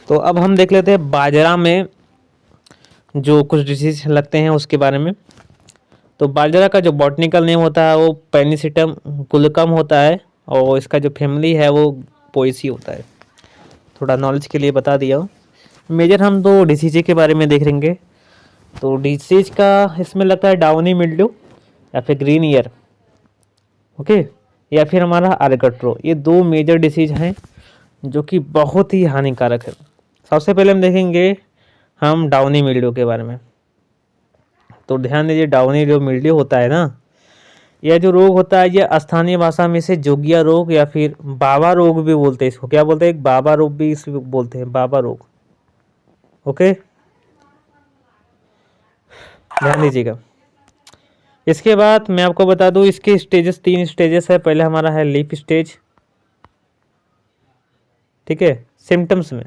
तो अब हम देख लेते हैं बाजरा में जो कुछ डिसीज लगते हैं उसके बारे में। तो बाजरा का जो बॉटनिकल नेम होता है वो पेनिसिटम गुलकम होता है, और इसका जो फैमिली है वो पोएसी होता है। थोड़ा नॉलेज के लिए बता दिया हूँ। मेजर हम दो डिसीज के बारे में देख लेंगे। तो डिसीज का इसमें लगता है डाउनी मिल्ड्यू या फिर ग्रीन ईयर, ओके, या फिर हमारा आर्गेट्रो। ये दो मेजर डिसीज हैं जो कि बहुत ही हानिकारक है। सबसे पहले हम देखेंगे हम डाउनी मिल्ड्यू के बारे में। तो ध्यान दीजिए, डाउनी जो मिल्ड्यू होता है ना, यह जो रोग होता है यह स्थानीय भाषा में से जोगिया रोग या फिर बाबा रोग भी बोलते हैं इसको। क्या बोलते हैं? एक बाबा रोग भी इसको बोलते हैं, बाबा रोग। ओके, ध्यान दीजिएगा। इसके बाद मैं आपको बता दूं इसके स्टेजेस, 3 स्टेजेस है। पहले हमारा है लीफ स्टेज, ठीक है, सिम्टम्स में।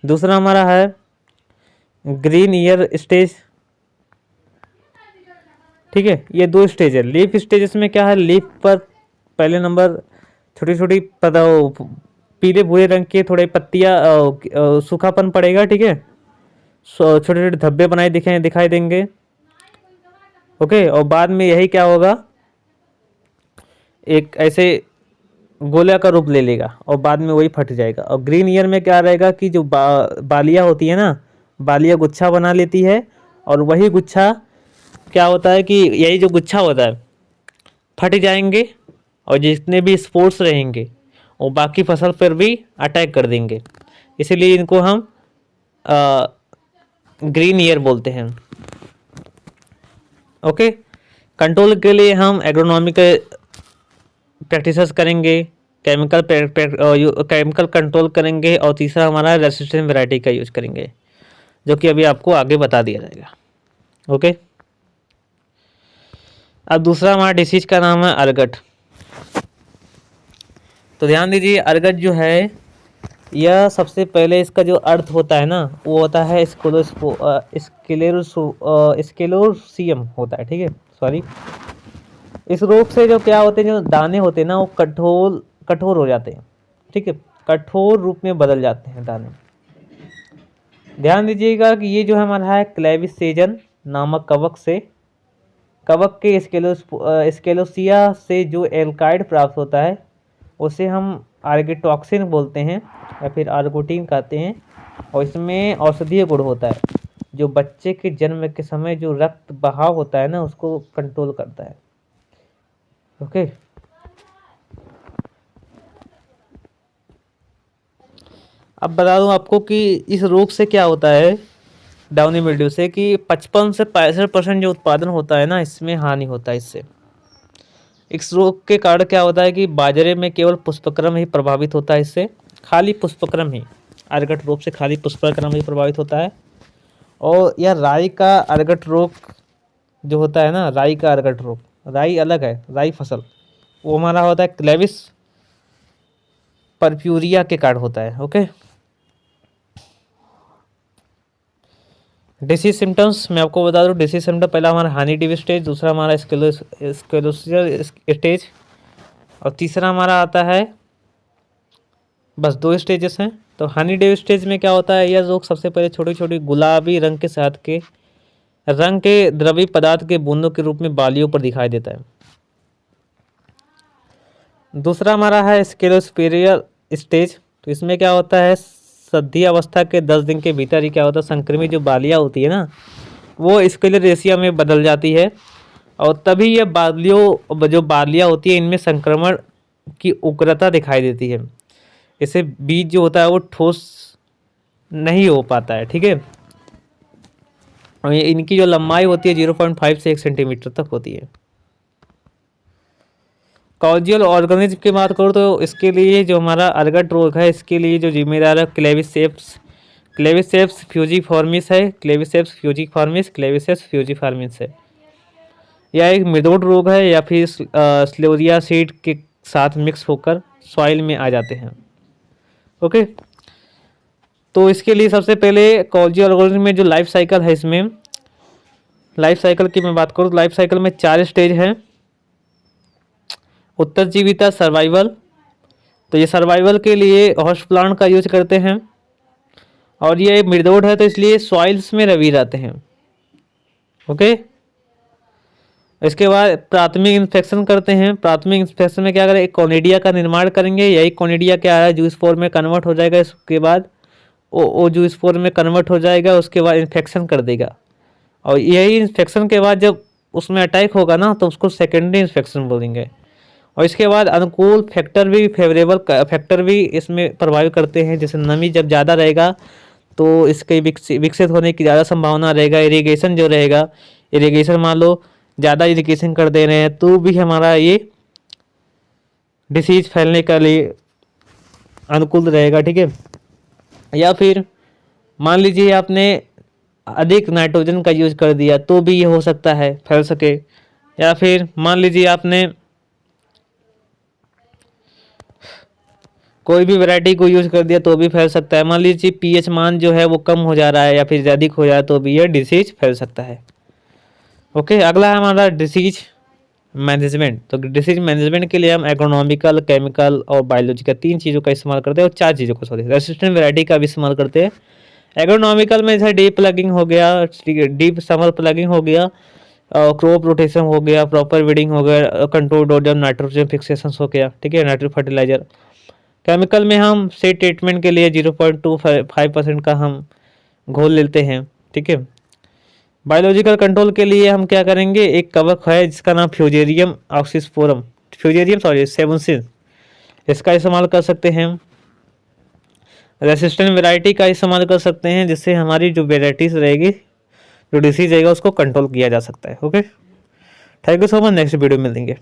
दूसरा हमारा है ग्रीन ईयर स्टेज, ठीक है। ये 2 स्टेज है। लीफ स्टेजेस में क्या है, लीफ पर पहले नंबर छोटी छोटी पीले भूरे रंग के थोड़े पत्तियां, सूखापन पड़ेगा, ठीक है। छोटे छोटे धब्बे बनाए दिखाई देंगे, ओके। और बाद में यही क्या होगा, एक ऐसे गोला का रूप ले लेगा और बाद में वही फट जाएगा। और ग्रीन ईयर में क्या रहेगा कि जो बालियाँ होती है ना, बालियाँ गुच्छा बना लेती है, और वही गुच्छा क्या होता है कि यही जो गुच्छा होता है फट जाएंगे, और जितने भी स्पोर्स रहेंगे वो बाकी फसल पर भी अटैक कर देंगे। इसीलिए इनको हम ग्रीन ईयर बोलते हैं, ओके। कंट्रोल के लिए हम एग्रोनॉमिक प्रैक्टिसेस करेंगे, केमिकल कंट्रोल करेंगे, और तीसरा हमारा रेसिस्टेंट वैरायटी का यूज करेंगे, जो कि अभी आपको आगे बता दिया जाएगा, ओके। अब दूसरा हमारा डिसीज का नाम है अर्गट। तो ध्यान दीजिए, अर्गट जो है यह सबसे पहले इसका जो अर्थ होता है ना वो होता है स्क्लेरोसियम होता है, ठीक है, सॉरी। इस रोग से जो क्या होते हैं, जो दाने होते हैं ना वो कठोर हो जाते हैं, ठीक है, कठोर रूप में बदल जाते हैं दाने। ध्यान दीजिएगा कि ये जो हमारा है क्लेविसेजन नामक कवक के स्केलोसिया से जो एल्काइड प्राप्त होता है उसे हम आर्गेटॉक्सिन बोलते हैं या फिर आर्गोटीन कहते हैं। और इसमें औषधीय गुण होता है, जो बच्चे के जन्म के समय जो रक्त बहाव होता है ना उसको कंट्रोल करता है, ओके। अब बता दूं आपको कि इस रोग से क्या होता है, डाउनी मिल्ड्यू से, कि 55 से 65% जो उत्पादन होता है ना इसमें हानि होता है इससे। इस रोग के कारण क्या होता है कि बाजरे में केवल पुष्पक्रम ही प्रभावित होता है इससे, खाली पुष्पक्रम ही, अर्गट रोग से खाली पुष्पक्रम ही प्रभावित होता है। और यह राई का अर्गट रोग जो होता है ना, राई का अर्गट रोग, राई अलग है, राई फसल, वो हमारा होता है क्लेविस परप्यूरिया के कारण होता है, ओके। डिसीज सिम्टम्स मैं आपको बता दूं, डिसीज सिम्टम पहला हमारा हनी ड्यू स्टेज, दूसरा हमारा स्केलोसियल स्टेज, और तीसरा हमारा आता है, बस 2 स्टेजेस हैं। तो हनी ड्यू स्टेज में क्या होता है, यह रोग सबसे पहले छोटी छोटी गुलाबी रंग के साथ के रंग के द्रवी पदार्थ के बूंदों के रूप में बालियों पर दिखाई देता है। दूसरा हमारा है स्केलोस्पेरियल स्टेज। तो इसमें क्या होता है, सद्दी अवस्था के 10 दिन के भीतर ही क्या होता है, संक्रमित जो बालियाँ होती है ना वो स्क्लेरेसिया में बदल जाती है, और तभी ये जो बालियाँ होती है इनमें संक्रमण की उग्रता दिखाई देती है। इससे बीज जो होता है वो ठोस नहीं हो पाता है, ठीक है। और इनकी जो लंबाई होती है 0.5 से 1 सेंटीमीटर तक होती है। कॉजियल ऑर्गेनिज्म की बात करूँ तो इसके लिए जो हमारा अर्गट रोग है इसके लिए जो जिम्मेदार है क्लेविसेप्स फ्यूजिफॉर्मिस है, क्लेविसेप्स फ्यूजिफॉर्मिस है। यह एक मिडोड रोग है या फिर स्लोरिया सीड के साथ मिक्स होकर सॉइल में आ जाते हैं, ओके। तो इसके लिए सबसे पहले कॉजियल ऑर्गेनिज्म में जो लाइफ साइकिल है, इसमें लाइफ साइकिल की मैं बात करूँ तो लाइफ साइकिल में 4 स्टेज हैं। उत्तरजीविता सर्वाइवल, तो ये सर्वाइवल के लिए हॉर्स प्लांट का यूज करते हैं। और ये मृदोड है तो इसलिए सॉइल्स में रवि रहते हैं। ओके, इसके बाद प्राथमिक इंस्पेक्शन करते हैं। प्राथमिक इंस्पेक्शन में क्या करें, एक कोनिडिया का निर्माण करेंगे। यही कोनिडिया क्या है, जूस फॉर्म में कन्वर्ट हो जाएगा। इसके बाद ओ जूस फॉर्म में कन्वर्ट हो जाएगा, उसके बाद इन्फेक्शन कर देगा। और यही इन्फेक्शन के बाद जब उसमें अटैक होगा ना तो उसको सेकेंडरी इन्फेक्शन बोलेंगे। और इसके बाद अनुकूल फैक्टर भी, फेवरेबल फैक्टर भी इसमें प्रभावित करते हैं। जैसे नमी जब ज़्यादा रहेगा तो इसके विकसित होने की ज़्यादा संभावना रहेगा। इरिगेशन जो रहेगा, इरिगेशन मान लो ज़्यादा इरिगेशन कर दे रहे हैं तो भी हमारा ये डिसीज फैलने के लिए अनुकूल रहेगा। ठीक है, या फिर मान लीजिए आपने अधिक नाइट्रोजन का यूज कर दिया तो भी ये हो सकता है फैल सके। या फिर मान लीजिए आपने कोई भी वैरायटी को यूज कर दिया तो भी फैल सकता है। मान लीजिए पीएच मान जो है वो कम हो जा रहा है या फिर अधिक हो जाए तो भी ये डिसीज फैल सकता है। ओके, अगला है हमारा डिसीज मैनेजमेंट। तो डिसीज मैनेजमेंट के लिए हम एग्रोनॉमिकल, केमिकल और बायोलॉजिकल 3 चीज़ों का इस्तेमाल करते हैं और 4 चीज़ों को, सॉरी, रेसिस्टेंट वैरायटी का भी इस्तेमाल करते हैं। एग्रोनॉमिकल में जैसे डीप प्लगिंग हो गया, डीप समर प्लगिंग हो गया, क्रॉप रोटेशन हो गया, प्रॉपर वीडिंग हो गया, कंट्रोल डोजन, नाइट्रोजन फिक्सेशन हो गया। ठीक है, नाइट्रो फर्टिलाइजर। केमिकल में हम सीड ट्रीटमेंट के लिए 0.25% का हम घोल लेते हैं। ठीक है, बायोलॉजिकल कंट्रोल के लिए हम क्या करेंगे, एक कवक है जिसका नाम फ्यूजेरियम ऑक्सीस्पोरम, सेबुन्सिस, इसका इस्तेमाल कर सकते हैं। रेसिस्टेंट वैरायटी का इस्तेमाल कर सकते हैं जिससे हमारी जो वेराइटीज रहेगी, जो डिसीज रहेगा उसको कंट्रोल किया जा सकता है। Okay, thank you so much, next video में मिलेंगे।